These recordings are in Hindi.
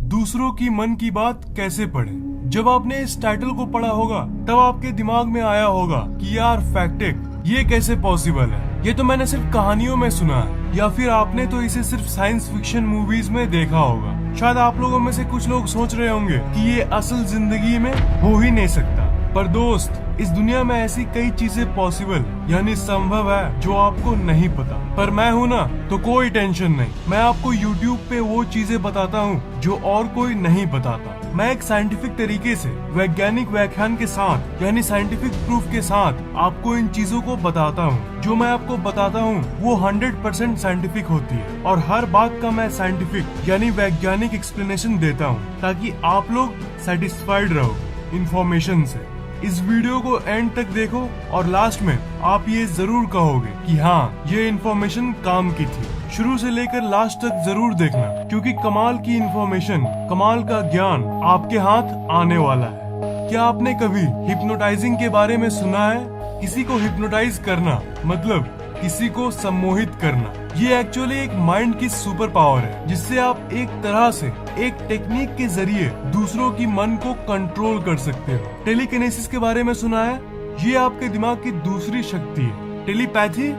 दूसरों की मन की बात कैसे पढ़े। जब आपने इस टाइटल को पढ़ा होगा तब आपके दिमाग में आया होगा कि यार फैक्टिक ये कैसे पॉसिबल है, ये तो मैंने सिर्फ कहानियों में सुना है, या फिर आपने तो इसे सिर्फ साइंस फिक्शन मूवीज में देखा होगा। शायद आप लोगों में से कुछ लोग सोच रहे होंगे कि ये असल जिंदगी में हो ही नहीं सकता। पर दोस्त, इस दुनिया में ऐसी कई चीजें पॉसिबल यानी संभव है जो आपको नहीं पता। पर मैं हूँ ना, तो कोई टेंशन नहीं, मैं आपको YouTube पे वो चीजें बताता हूँ जो और कोई नहीं बताता। मैं एक साइंटिफिक तरीके से वैज्ञानिक व्याख्यान के साथ यानी साइंटिफिक प्रूफ के साथ आपको इन चीजों को बताता हूँ। जो मैं आपको बताता हूँ वो 100% साइंटिफिक होती है और हर बात का मैं साइंटिफिक यानी वैज्ञानिक एक्सप्लेनेशन देता हूँ ताकि आप लोग सेटिस्फाइड रहो इन्फॉर्मेशन से। इस वीडियो को एंड तक देखो और लास्ट में आप ये जरूर कहोगे कि हाँ, ये इन्फॉर्मेशन काम की थी। शुरू से लेकर लास्ट तक जरूर देखना, क्योंकि कमाल की इन्फॉर्मेशन, कमाल का ज्ञान आपके हाथ आने वाला है। क्या आपने कभी हिप्नोटाइजिंग के बारे में सुना है? किसी को हिप्नोटाइज करना मतलब किसी को सम्मोहित करना। ये एक्चुअली एक माइंड की सुपर पावर है जिससे आप एक तरह से एक टेक्निक के जरिए दूसरों की मन को कंट्रोल कर सकते हो। टेलीकिनेसिस के बारे में सुना है? ये आपके दिमाग की दूसरी शक्ति है। टेलीपैथी,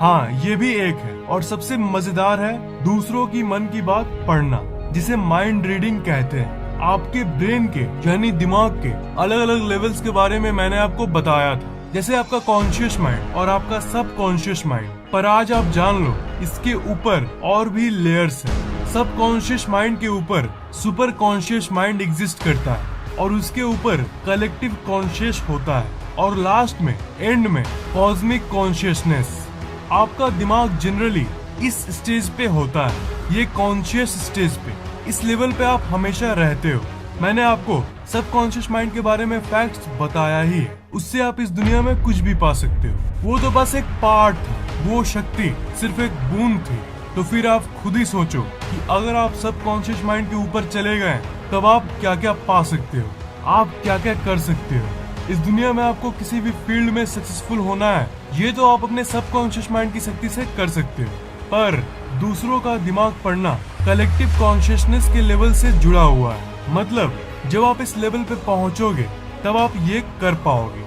हाँ, ये भी एक है। और सबसे मजेदार है दूसरों की मन की बात पढ़ना, जिसे माइंड रीडिंग कहते हैं। आपके ब्रेन के यानी दिमाग के अलग अलग लेवल्स के बारे में मैंने आपको बताया था, जैसे आपका कॉन्शियस माइंड और आपका सब कॉन्शियस माइंड। पर आज आप जान लो, इसके ऊपर और भी लेयर्स हैं। सब कॉन्शियस माइंड के ऊपर सुपर कॉन्शियस माइंड एग्जिस्ट करता है और उसके ऊपर कलेक्टिव कॉन्शियस होता है और लास्ट में एंड में कॉस्मिक कॉन्शियसनेस। आपका दिमाग जनरली इस स्टेज पे होता है, ये कॉन्शियस स्टेज पे। इस लेवल पे आप हमेशा रहते हो। मैंने आपको सब कॉन्शियस माइंड के बारे में फैक्ट्स बताया ही है, उससे आप इस दुनिया में कुछ भी पा सकते हो। वो तो बस एक पार्ट था, वो शक्ति सिर्फ एक बूंद थी। तो फिर आप खुद ही सोचो कि अगर आप सब कॉन्शियस माइंड के ऊपर चले गए तब आप क्या क्या पा सकते हो, आप क्या क्या कर सकते हो। इस दुनिया में आपको किसी भी फील्ड में सक्सेसफुल होना है, ये तो आप अपने सब कॉन्शियस माइंड की शक्ति से कर सकते हो। पर दूसरों का दिमाग पढ़ना कलेक्टिव कॉन्शियसनेस के लेवल से जुड़ा हुआ है। मतलब जब आप इस लेवल पे पहुंचोगे तब आप ये कर पाओगे।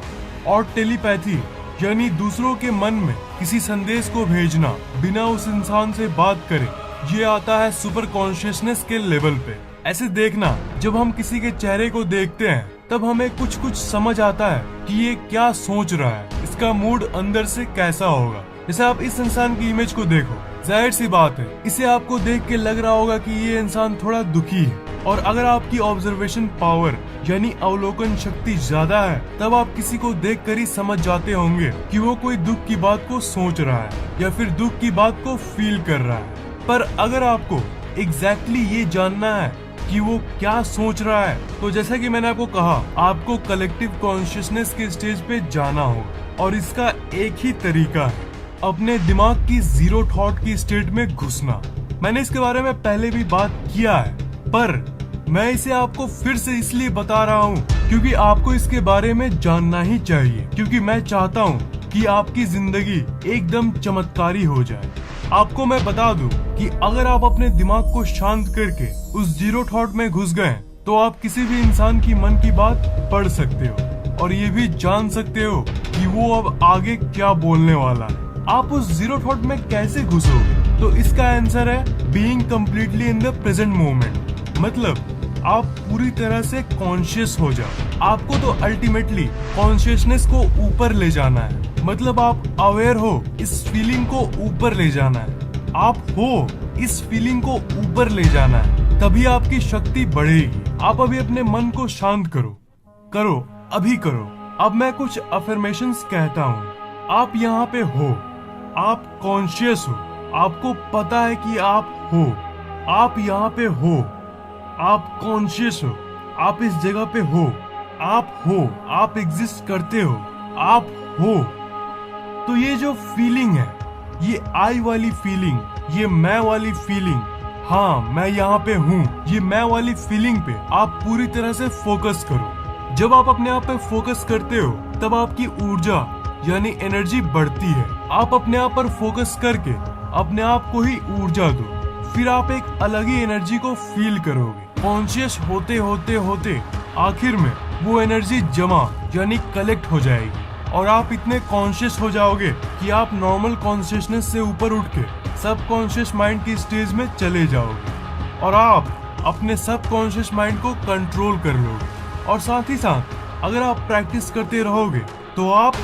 और टेलीपैथी यानी दूसरों के मन में किसी संदेश को भेजना बिना उस इंसान से बात करे, ये आता है सुपर कॉन्शियसनेस के लेवल पे। ऐसे देखना, जब हम किसी के चेहरे को देखते हैं तब हमें कुछ कुछ समझ आता है कि ये क्या सोच रहा है, इसका मूड अंदर से कैसा होगा। जैसे आप इस इंसान की इमेज को देखो, जाहिर सी बात है इसे आपको देख के लग रहा होगा कि ये इंसान थोड़ा दुखी है। और अगर आपकी ऑब्जर्वेशन पावर यानी अवलोकन शक्ति ज्यादा है तब आप किसी को देख कर ही समझ जाते होंगे कि वो कोई दुख की बात को सोच रहा है या फिर दुख की बात को फील कर रहा है। पर अगर आपको एग्जैक्टली ये जानना है कि वो क्या सोच रहा है, तो जैसा कि मैंने आपको कहा, आपको कलेक्टिव कॉन्शियसनेस के स्टेज पे जाना होगा। और इसका एक ही तरीका है, अपने दिमाग की जीरो थॉट की स्टेट में घुसना। मैंने इसके बारे में पहले भी बात किया है, पर मैं इसे आपको फिर से इसलिए बता रहा हूँ क्योंकि आपको इसके बारे में जानना ही चाहिए, क्योंकि मैं चाहता हूँ कि आपकी जिंदगी एकदम चमत्कारी हो जाए। आपको मैं बता दूं कि अगर आप अपने दिमाग को शांत करके उस जीरो थॉट में घुस गए तो आप किसी भी इंसान की मन की बात पढ़ सकते हो और ये भी जान सकते हो कि वो अब आगे क्या बोलने वाला है। आप उस जीरो थॉट में कैसे घुसोगे? तो इसका आंसर है being completely in the present moment. मतलब आप पूरी तरह से कॉन्शियस हो जाओ। आपको तो अल्टीमेटली कॉन्शियसनेस को ऊपर ले जाना है, मतलब आप अवेयर हो, इस फीलिंग को ऊपर ले जाना है। आप हो, इस फीलिंग को ऊपर ले जाना है, तभी आपकी शक्ति बढ़ेगी। आप अभी अपने मन को शांत करो, अभी करो। अब मैं कुछ अफर्मेशंस कहता हूँ। आप यहाँ पे हो, आप कॉन्शियस हो, आपको पता है कि आप हो, आप यहाँ पे हो, आप कॉन्शियस हो, आप इस जगह पे हो, आप एग्जिस्ट करते हो, आप हो। तो ये जो फीलिंग है, ये आई वाली फीलिंग, ये मैं वाली फीलिंग, हाँ मैं यहाँ पे हूँ, ये मैं वाली फीलिंग पे आप पूरी तरह से फोकस करो। जब आप अपने आप पे फोकस करते हो तब आपकी ऊर्जा यानी एनर्जी बढ़ती है। आप अपने आप पर फोकस करके अपने आप को ही ऊर्जा दो। फिर आप एक अलग ही एनर्जी को फील करोगे। कॉन्शियस होते होते होते आखिर में वो एनर्जी जमा यानी कलेक्ट हो जाएगी और आप इतने कॉन्शियस हो जाओगे कि आप नॉर्मल कॉन्शियसनेस से ऊपर उठ के सब कॉन्शियस माइंड की स्टेज में चले जाओगे और आप अपने सब कॉन्शियस माइंड को कंट्रोल कर लोगे। और साथ ही साथ अगर आप प्रैक्टिस करते रहोगे तो आप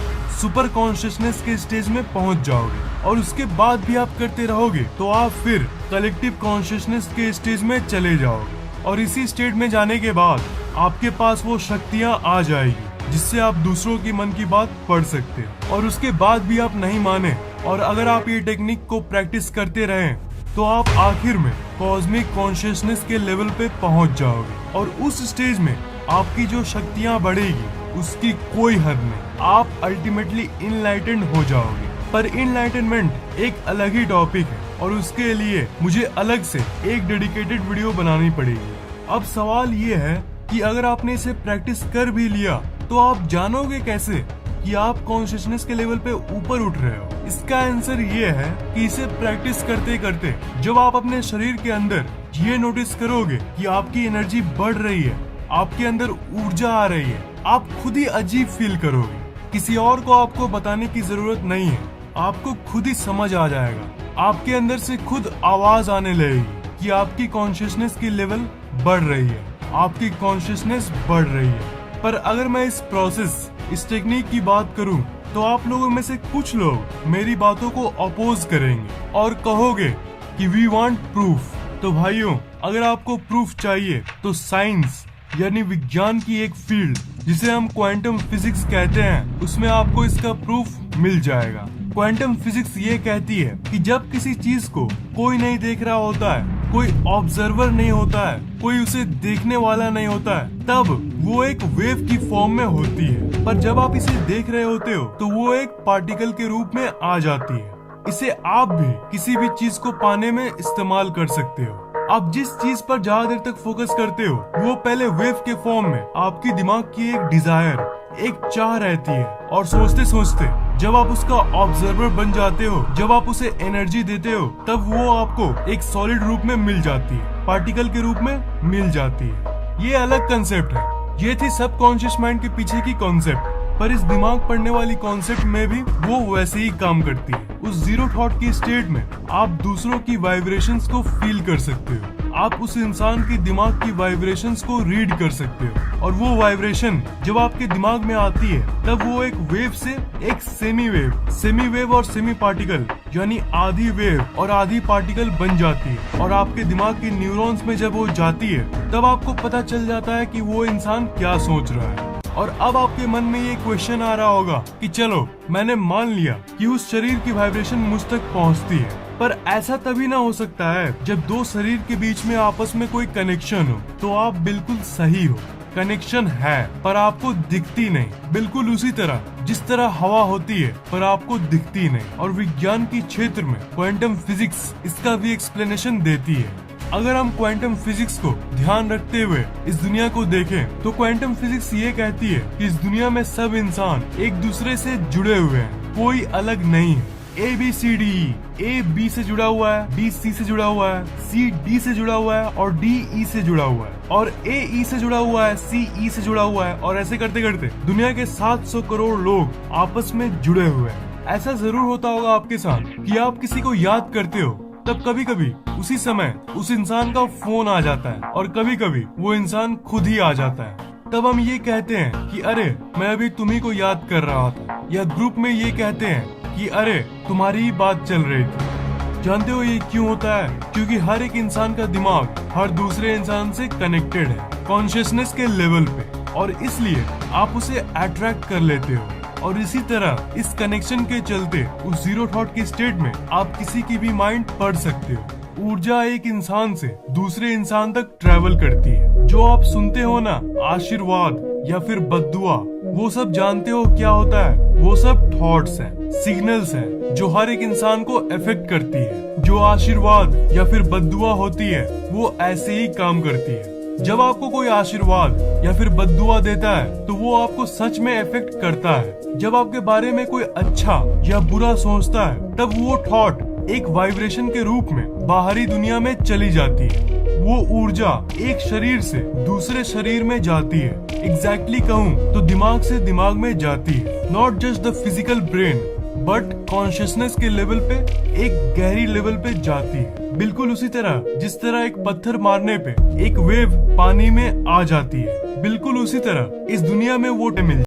सुपर कॉन्शियसनेस के स्टेज में पहुंच जाओगे और उसके बाद भी आप करते रहोगे तो आप फिर कलेक्टिव कॉन्शियसनेस के स्टेज में चले जाओगे और इसी स्टेट में जाने के बाद आपके पास वो शक्तियां आ जाएगी जिससे आप दूसरों की मन की बात पढ़ सकते हैं। और उसके बाद भी आप नहीं माने और अगर आप ये टेक्निक को प्रैक्टिस करते रहें तो आप आखिर में कॉस्मिक कॉन्शियसनेस के लेवल पे पहुंच जाओगे और उस स्टेज में आपकी जो शक्तियां बढ़ेगी उसकी कोई हद नहीं। आप अल्टीमेटली इनलाइटेंड हो जाओगे। पर इनलाइटनमेंट एक अलग ही टॉपिक है और उसके लिए मुझे अलग से एक डेडिकेटेड वीडियो बनानी पड़ेगी। अब सवाल ये है कि अगर आपने इसे प्रैक्टिस कर भी लिया तो आप जानोगे कैसे कि आप कॉन्शियसनेस के लेवल पे ऊपर उठ रहे हो? इसका आंसर ये है कि इसे प्रैक्टिस करते करते जब आप अपने शरीर के अंदर ये नोटिस करोगे कि आपकी एनर्जी बढ़ रही है, आपके अंदर ऊर्जा आ रही है, आप खुद ही अजीब फील करोगे। किसी और को आपको बताने की जरूरत नहीं है, आपको खुद ही समझ आ जाएगा। आपके अंदर से खुद आवाज आने लगेगी कि आपकी कॉन्शियसनेस की लेवल बढ़ रही है, आपकी कॉन्शियसनेस बढ़ रही है। पर अगर मैं इस टेक्निक की बात करूं तो आप लोगों में से कुछ लोग मेरी बातों को अपोज करेंगे और कहोगे कि वी वांट प्रूफ। तो भाइयों, अगर आपको प्रूफ चाहिए तो साइंस यानी विज्ञान की एक फील्ड जिसे हम क्वांटम फिजिक्स कहते हैं उसमें आपको इसका प्रूफ मिल जाएगा। क्वांटम फिजिक्स ये कहती है कि जब किसी चीज को कोई नहीं देख रहा होता है, कोई ऑब्जर्वर नहीं होता है, कोई उसे देखने वाला नहीं होता है, तब वो एक वेव की फॉर्म में होती है। पर जब आप इसे देख रहे होते हो तो वो एक पार्टिकल के रूप में आ जाती है। इसे आप भी किसी भी चीज को पाने में इस्तेमाल कर सकते हो। आप जिस चीज पर ज्यादा देर तक फोकस करते हो वो पहले वेव के फॉर्म में आपकी दिमाग की एक डिजायर, एक चाह रहती है और सोचते सोचते जब आप उसका ऑब्जर्वर बन जाते हो, जब आप उसे एनर्जी देते हो, तब वो आपको एक सॉलिड रूप में मिल जाती है, पार्टिकल के रूप में मिल जाती है। ये अलग कंसेप्ट है। ये थी सब कॉन्शियस माइंड के पीछे की कॉन्सेप्ट। पर इस दिमाग पढ़ने वाली कॉन्सेप्ट में भी वो वैसे ही काम करती है। उस जीरो थॉट की स्टेट में आप दूसरों की वाइब्रेशंस को फील कर सकते हो। आप उस इंसान की दिमाग की वाइब्रेशंस को रीड कर सकते हो और वो वाइब्रेशन जब आपके दिमाग में आती है तब वो एक वेव से एक सेमी वेव और सेमी पार्टिकल यानी आधी वेव और आधी पार्टिकल बन जाती है और आपके दिमाग के न्यूरॉन्स में जब वो जाती है तब आपको पता चल जाता है कि वो इंसान क्या सोच रहा है। और अब आपके मन में ये क्वेश्चन आ रहा होगा कि चलो मैंने मान लिया कि उस शरीर की वाइब्रेशन मुझ तक पहुंचती है, पर ऐसा तभी ना हो सकता है जब दो शरीर के बीच में आपस में कोई कनेक्शन हो। तो आप बिल्कुल सही हो, कनेक्शन है पर आपको दिखती नहीं। बिल्कुल उसी तरह जिस तरह हवा होती है पर आपको दिखती नहीं। और विज्ञान के क्षेत्र में क्वांटम फिजिक्स इसका भी एक्सप्लेनेशन देती है। अगर हम क्वांटम फिजिक्स को ध्यान रखते हुए इस दुनिया को देखें तो क्वांटम फिजिक्स ये कहती है कि इस दुनिया में सब इंसान एक दूसरे से जुड़े हुए हैं, कोई अलग नहीं है। ABCDE, A B से जुड़ा हुआ है, B C से जुड़ा हुआ है, C D से जुड़ा हुआ है और D E से जुड़ा हुआ है और A E से जुड़ा हुआ है, C E से जुड़ा हुआ है और ऐसे करते करते दुनिया के 700 करोड़ लोग आपस में जुड़े हुए हैं। ऐसा जरूर होता होगा आपके साथ कि आप किसी को याद करते हो तब कभी कभी उसी समय उस इंसान का फोन आ जाता है और कभी कभी वो इंसान खुद ही आ जाता है। तब हम ये कहते हैं कि अरे मैं अभी तुम्ही को याद कर रहा था, या ग्रुप में ये कहते हैं कि अरे तुम्हारी ही बात चल रही थी। जानते हो ये क्यों होता है? क्योंकि हर एक इंसान का दिमाग हर दूसरे इंसान से कनेक्टेड है कॉन्शियसनेस के लेवल पे और इसलिए आप उसे अट्रैक्ट कर लेते हो। और इसी तरह इस कनेक्शन के चलते उस जीरो थॉट की स्टेट में आप किसी की भी माइंड पढ़ सकते हो। ऊर्जा एक इंसान से दूसरे इंसान तक ट्रेवल करती है। जो आप सुनते हो ना, आशीर्वाद या फिर बद्दुआ, वो सब जानते हो क्या होता है? वो सब थॉट्स हैं, सिग्नल्स हैं जो हर एक इंसान को अफेक्ट करती है। जो आशीर्वाद या फिर बद्दुआ होती है वो ऐसे ही काम करती है। जब आपको कोई आशीर्वाद या फिर बद्दुआ देता है तो वो आपको सच में इफेक्ट करता है। जब आपके बारे में कोई अच्छा या बुरा सोचता है तब वो थॉट एक वाइब्रेशन के रूप में बाहरी दुनिया में चली जाती है। वो ऊर्जा एक शरीर से दूसरे शरीर में जाती है। एग्जैक्टली कहूँ तो दिमाग से दिमाग में जाती है। Not just the physical brain but consciousness के लेवल पे एक गहरी लेवल पे जाती है। बिल्कुल उसी तरह जिस तरह एक पत्थर मारने पे एक वेव पानी में आ जाती है, बिल्कुल उसी तरह इस दुनिया में वो मिल